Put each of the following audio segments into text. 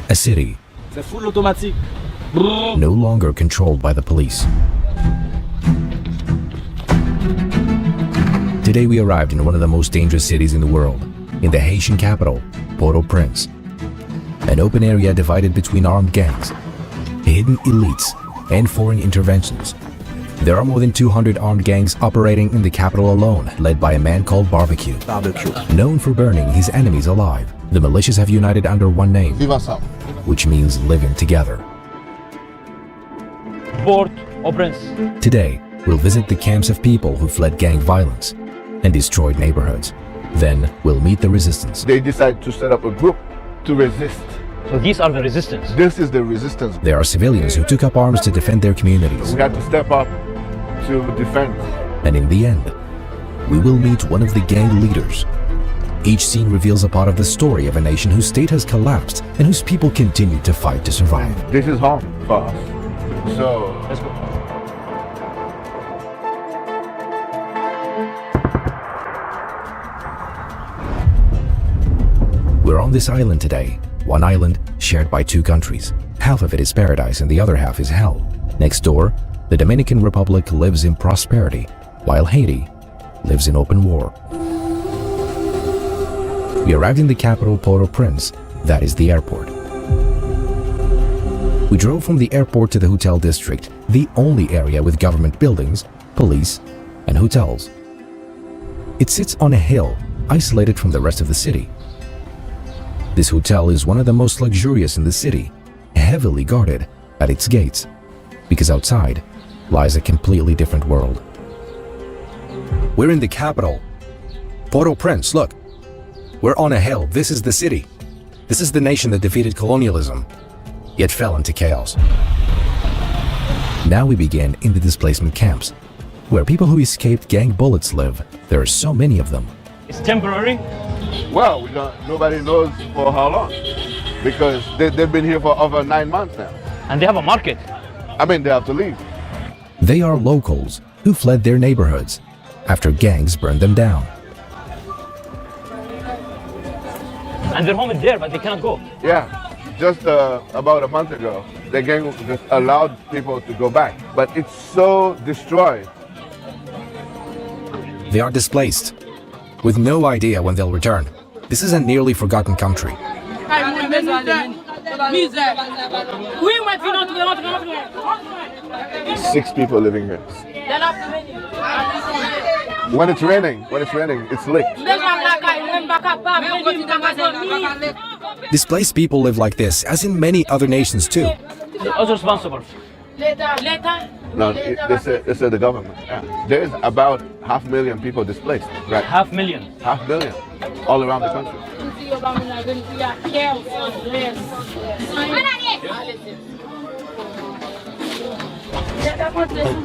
A city C'est full automatique. no longer controlled by the police. Today we arrived in one of the most dangerous cities in the world, in the Haitian capital, Port-au-Prince. An open area divided between armed gangs, hidden elites, and foreign interventions. There are more than 200 armed gangs operating in the capital alone, led by a man called Barbecue. Known for burning his enemies alive, the militias have united under one name, Viv Ansanm. which means living together. Port-au-Prince. Today, we'll visit the camps of people who fled gang violence and destroyed neighborhoods. Then, we'll meet the resistance. They decided to set up a group to resist. So these are the resistance. This is the resistance. There are civilians who took up arms to defend their communities. We had to step up to defend. And in the end, we will meet one of the gang leaders. Each scene reveals a part of the story of a nation whose state has collapsed and whose people continue to fight to survive. This is home for us. So Let's go. We're on this island today, one island shared by two countries. Half of it is paradise and the other half is hell. Next door, the Dominican Republic lives in prosperity, while Haiti lives in open war. We arrived in the capital, Port-au-Prince, that is the airport. We drove from the airport to the hotel district, the only area with government buildings, police, and hotels. It sits on a hill, isolated from the rest of the city. This hotel is one of the most luxurious in the city, heavily guarded at its gates, because outside lies a completely different world. We're in the capital, Port-au-Prince, look. We're on a hill, this is the city. This is the nation that defeated colonialism, yet fell into chaos. Now we begin in the displacement camps, where people who escaped gang bullets live. There are so many of them. It's temporary. well, nobody knows for how long. Because they've been here for over 9 months now. And they have a market. I mean, they have to leave. They are locals who fled their neighborhoods after gangs burned them down. And their home is there, but they cannot go. Yeah, just about a month ago, the gang just allowed people to go back. But it's so destroyed. They are displaced, with no idea when they'll return. This is a nearly forgotten country. 6 people living here. When it's raining, it's licked. Displaced people live like this, as in many other nations too. Who's responsible? No, they say the government. Yeah. There's about 500,000 people displaced. Right. 500,000. 500,000 all around the country.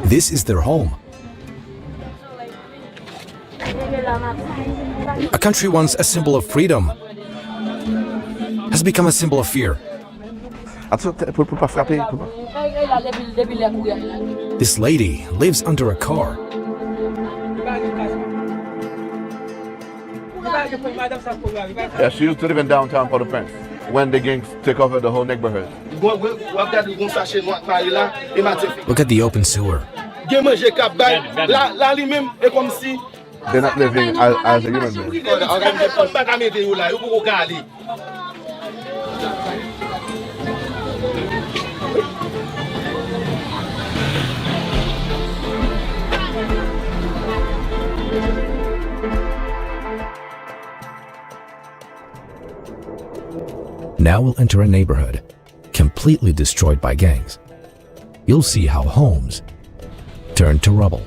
This is their home. A country once a symbol of freedom has become a symbol of fear. This lady lives under a car. Yeah, she used to live in downtown Port-au-Prince when the gangs took over the whole neighborhood. Look at the open sewer. They're not living as a human being. Now we'll enter a neighborhood completely destroyed by gangs. You'll see how homes turned to rubble.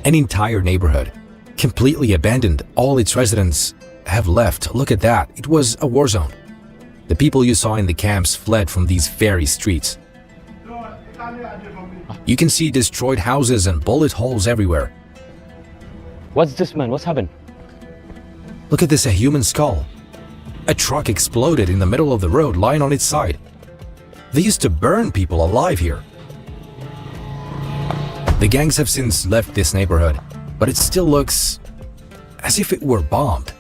An entire neighborhood, completely abandoned. All its residents have left. Look at that. It was a war zone. The people you saw in the camps fled from these very streets. You can see destroyed houses and bullet holes everywhere. What's this, man? What's happened? Look at this, a human skull. A truck exploded in the middle of the road, lying on its side. They used to burn people alive here. The gangs have since left this neighborhood, but it still looks as if it were bombed.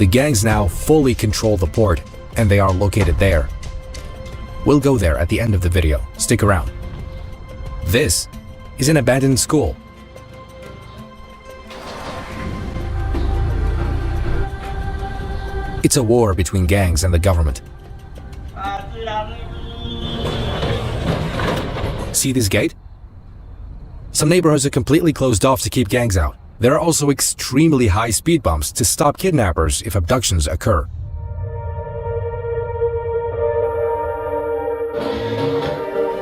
The gangs now fully control the port, and they are located there. We'll go there at the end of the video. Stick around. This is an abandoned school. It's a war between gangs and the government. See this gate? Some neighborhoods are completely closed off to keep gangs out. There are also extremely high speed bumps to stop kidnappers if abductions occur.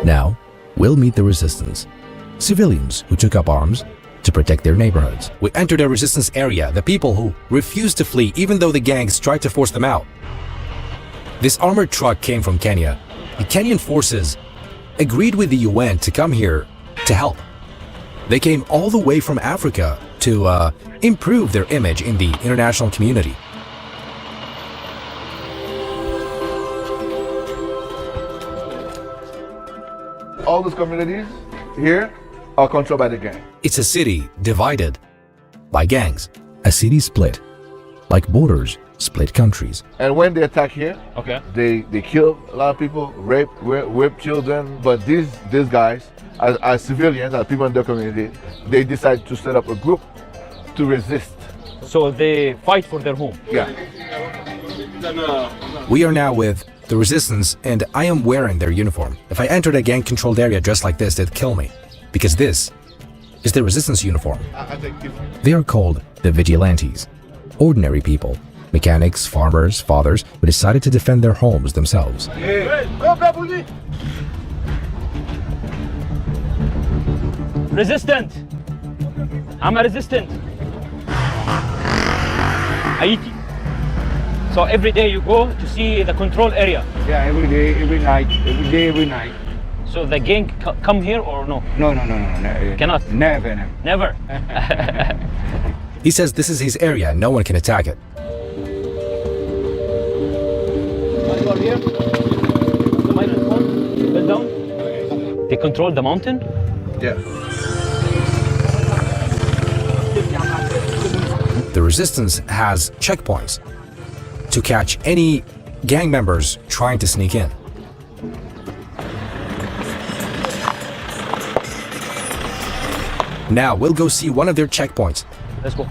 Now, we'll meet the resistance. Civilians who took up arms to protect their neighborhoods. We entered a resistance area, the people who refused to flee even though the gangs tried to force them out. This armored truck came from Kenya. The Kenyan forces agreed with the UN to come here to help. They came all the way from Africa to improve their image in the international community. All those communities here are controlled by the gang. It's a city divided by gangs. A city split, like borders split countries. And when they attack here, Okay. they kill a lot of people, rape children. But these guys, as civilians, as people in their community, they decide to set up a group to resist. So they fight for their home. Yeah. We are now with the resistance, and I am wearing their uniform. If I entered a gang-controlled area dressed like this, they'd kill me, because this is the resistance uniform. They are called the vigilantes, ordinary people, mechanics, farmers, fathers who decided to defend their homes themselves. Resistant. I'm a resistant. Haiti. So every day you go to see the control area. Yeah, every day, every night, every day, every night. So the gang come here or no? No. Cannot. Never. Never. He says this is his area and no one can attack it. They control the mountain? Yeah. The resistance has checkpoints to catch any gang members trying to sneak in. Now we'll go see one of their checkpoints. Let's go.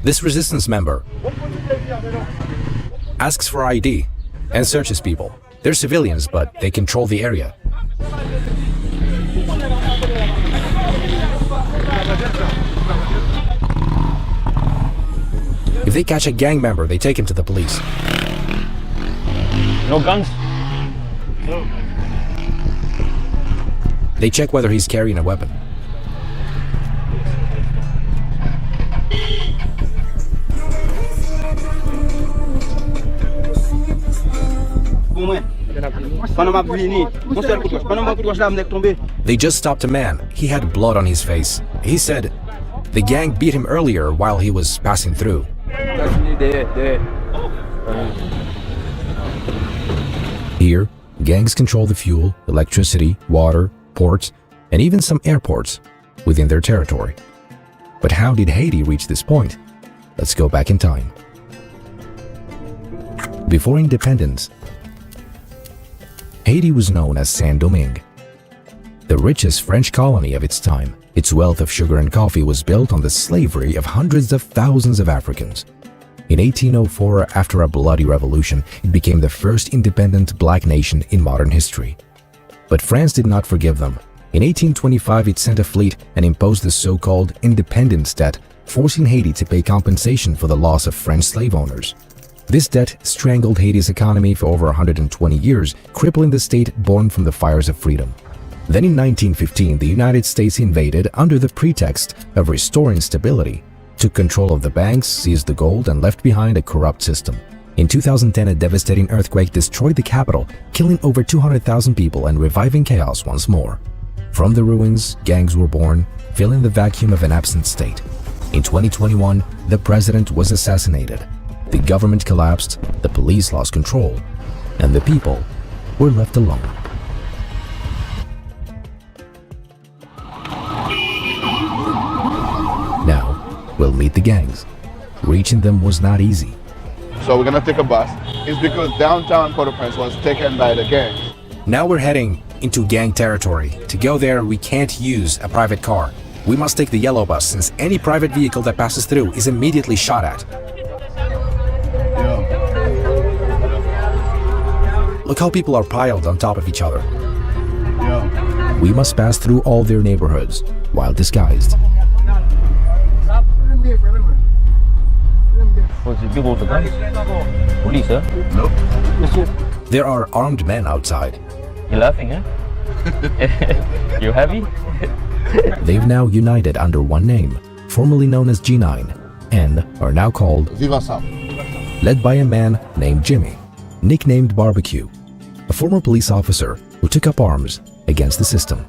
This resistance member asks for ID and searches people. They're civilians, but they control the area. If they catch a gang member, they take him to the police. No guns? They check whether he's carrying a weapon. They just stopped a man. He had blood on his face. He said the gang beat him earlier while he was passing through. Here, gangs control the fuel, electricity, water, ports, and even some airports within their territory. But how did Haiti reach this point? Let's go back in time. Before independence, Haiti was known as Saint-Domingue, the richest French colony of its time. Its wealth of sugar and coffee was built on the slavery of hundreds of thousands of Africans. In 1804, after a bloody revolution, it became the first independent black nation in modern history. But France did not forgive them. In 1825, it sent a fleet and imposed the so-called independence debt, forcing Haiti to pay compensation for the loss of French slave owners. This debt strangled Haiti's economy for over 120 years, crippling the state born from the fires of freedom. Then in 1915, the United States invaded under the pretext of restoring stability, took control of the banks, seized the gold, and left behind a corrupt system. In 2010, a devastating earthquake destroyed the capital, killing over 200,000 people and reviving chaos once more. From the ruins, gangs were born, filling the vacuum of an absent state. In 2021, the president was assassinated. The government collapsed, the police lost control, and the people were left alone. Now, we'll meet the gangs. Reaching them was not easy. So we're gonna take a bus. It's because downtown Port-au-Prince was taken by the gangs. Now we're heading into gang territory. To go there, we can't use a private car. We must take the yellow bus, since any private vehicle that passes through is immediately shot at. Look how people are piled on top of each other. We must pass through all their neighborhoods, while disguised. What's the people with the guns? Police, huh? Nope. There are armed men outside. You laughing, huh? You happy? They've now united under one name, formerly known as G9, and are now called Viv Ansanm. led by a man named Jimmy, nicknamed Barbecue, a former police officer who took up arms against the system.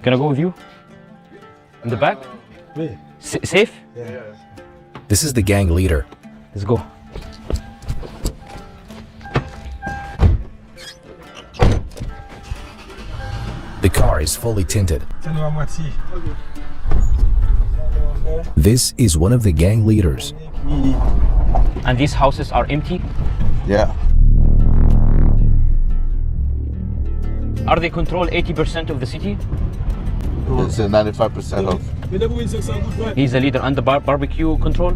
Can I go with you? In the back? Safe? This is the gang leader. Let's go. The car is fully tinted. This is one of the gang leaders. And these houses are empty? Yeah. Are they control 80% of the city? It's 95% of. He's the leader and the barbecue control?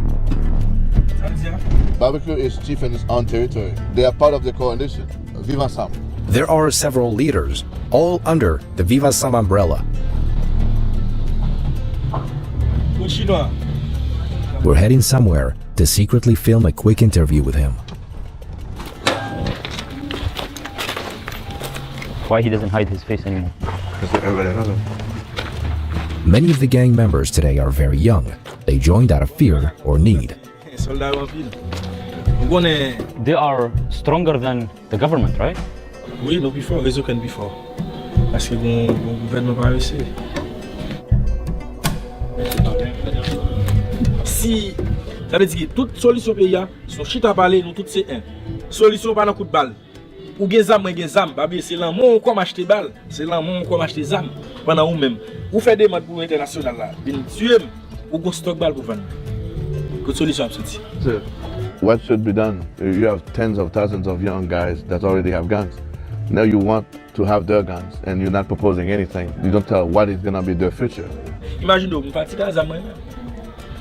Barbecue is chief in his own territory. They are part of the coalition. Viv Ansanm. There are several leaders, all under the Viv Ansanm umbrella. We're heading somewhere to secretly film a quick interview with him. Why he doesn't hide his face anymore? Many of the gang members today are very young. They joined out of fear or need. They are stronger than the government, right? Oui, non plus fort, réseau can be fort. Parce que bon gouvernement pas réussi. Si ça veut dire toute solution pays a, son chita parler nous tout c'est un. Solution pas dans coup de balle. Ou gen zam, babi c'est là mon quoi m'acheter balle, c'est là mon quoi m'acheter zam pendant ou même. Ou fait des matchs pour international là, vinn tuer ou go stock balle pour vendre. Que solution absenti. What should be done? You have tens of thousands of young guys that already have guns. Now you want to have their guns and you're not proposing anything. You don't tell what is going to be their future. Imagine donc, parti dans zam moi.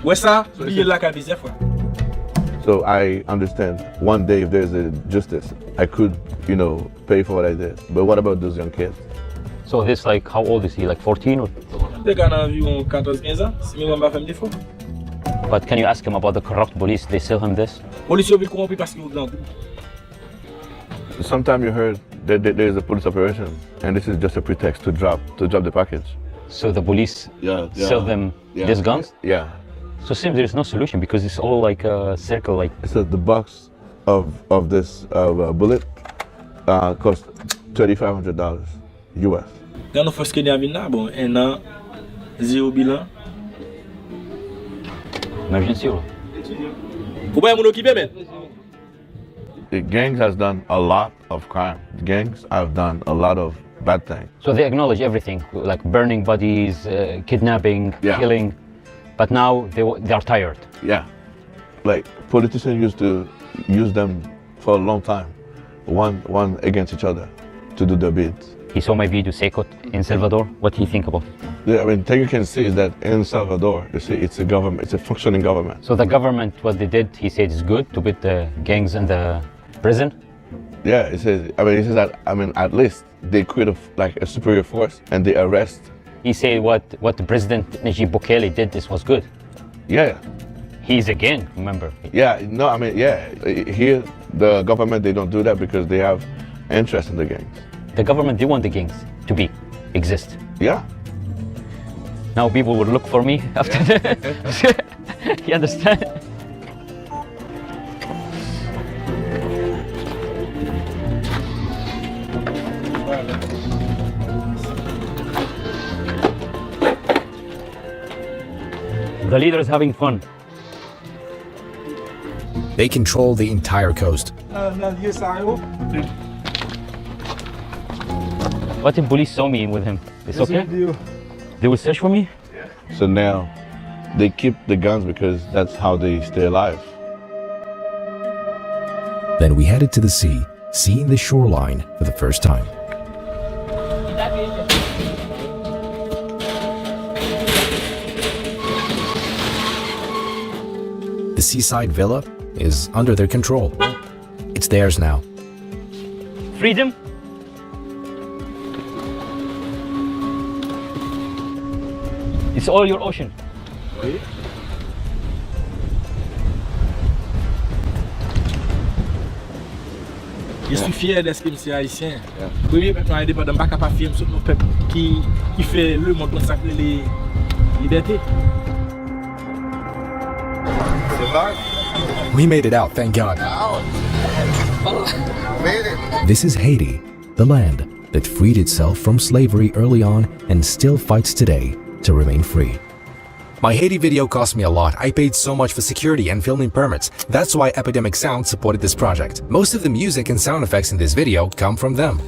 Ouais ça, lié la cabise fois. So I understand one day if there's a justice, I could, pay for what I did. But what about those young kids? So this like, how old is he? Like 14 or? Des gars environ 14-15 ans, si moi m'a fait défaut. But can you ask him about the corrupt police? They sell him this? Police veut corrompu parce qu'il grand. Sometime you heard that there is a police operation and this is just a pretext to drop the package. So the police sell them these guns? Yeah. So it seems there is no solution because it's all like a circle, like. So the box of this bullet cost $3,500 US. Quand nous faisons ce qu'il y a là, bon, un an, zéro bilan. Emergency. Pourquoi vous occupez même? The gangs has done a lot of crime. The gangs have done a lot of bad things. So they acknowledge everything, like burning bodies, kidnapping, killing. But now they are tired. Yeah. Like politicians used to use them for a long time, one against each other to do their bids. He saw my video, Seikot, in Salvador. What do you think about it? Yeah, I mean, thing you can see is that in Salvador, you see, it's a government, it's a functioning government. So the government, what they did, he said is good to put the gangs in the prison? Yeah, he says that, at least they create a superior force and they arrest. He said what the President Najib Bukele did, this was good. Yeah. He's a gang, remember? Yeah, no, here, the government, they don't do that because they have interest in the gangs. The government, they want the gangs to exist. Yeah. Now people will look for me after. You understand? The leader is having fun. They control the entire coast. What if police saw me with him? It's okay? They will search for me? So now they keep the guns because that's how they stay alive. Then we headed to the sea, seeing the shoreline for the first time. The seaside villa is under their control. It's theirs now. Freedom? It's all your ocean. Je suis fier d'être monsieur haïtien. Premier peuple indépendant, pas capable de faire sur nos peuples qui fait le monde consacré les libertés. We made it out, thank God. This is Haiti, the land that freed itself from slavery early on and still fights today to remain free. My Haiti video cost me a lot. I paid so much for security and filming permits. That's why Epidemic Sound supported this project. Most of the music and sound effects in this video come from them.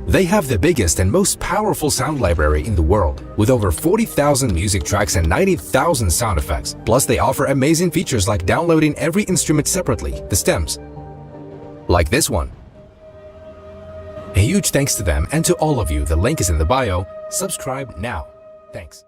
They have the biggest and most powerful sound library in the world, with over 40,000 music tracks and 90,000 sound effects. Plus, they offer amazing features like downloading every instrument separately, the stems. Like this one. A huge thanks to them and to all of you. The link is in the bio. Subscribe now. Thanks.